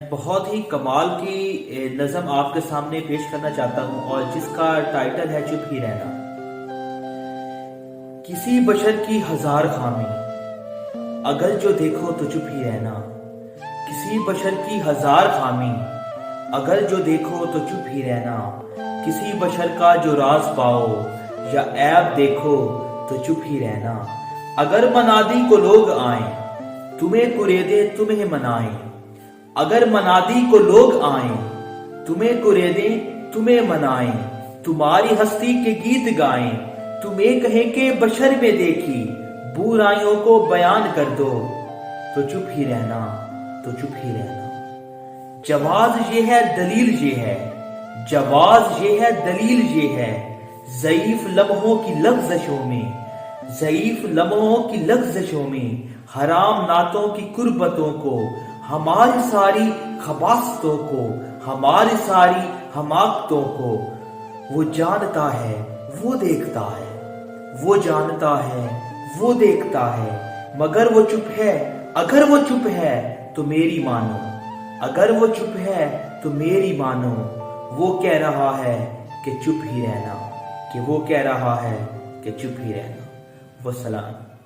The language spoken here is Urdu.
بہت ہی کمال کی نظم آپ کے سامنے پیش کرنا چاہتا ہوں اور جس کا ٹائٹل ہے چپ ہی رہنا۔ کسی بشر کی ہزار خامی، اگر جو دیکھو تو چپ ہی رہنا۔ کسی بشر کی ہزار خامی، اگر جو دیکھو تو چپ ہی رہنا۔ کسی بشر کا جو راز پاؤ یا عیب دیکھو تو چپ ہی رہنا۔ اگر منادی کو لوگ آئیں، تمہیں قریدیں تمہیں منائیں۔ اگر منادی کو لوگ آئیں، تمہیں قریدیں تمہیں منائیں۔ تمہاری ہستی کے گیت گائیں، تمہیں کہیں کہ بشر میں دیکھی برائیوں کو بیان کر دو تو چپ ہی رہنا، تو چپ ہی رہنا۔ جواز یہ ہے دلیل یہ ہے، جواز یہ ہے دلیل یہ ہے، ضعیف لمحوں کی لغزشوں میں، ضعیف لمحوں کی لغزشوں میں، حرام نعتوں کی قربتوں کو، ہماری ساری خباستوں کو، ہماری ساری حماقتوں کو۔ وہ جانتا ہے وہ دیکھتا ہے، وہ جانتا ہے وہ دیکھتا ہے، مگر وہ چپ ہے۔ اگر وہ چپ ہے تو میری مانو، اگر وہ چپ ہے تو میری مانو۔ وہ کہہ رہا ہے کہ چپ ہی رہنا، کہ وہ کہہ رہا ہے کہ چپ ہی رہنا۔ والسلام۔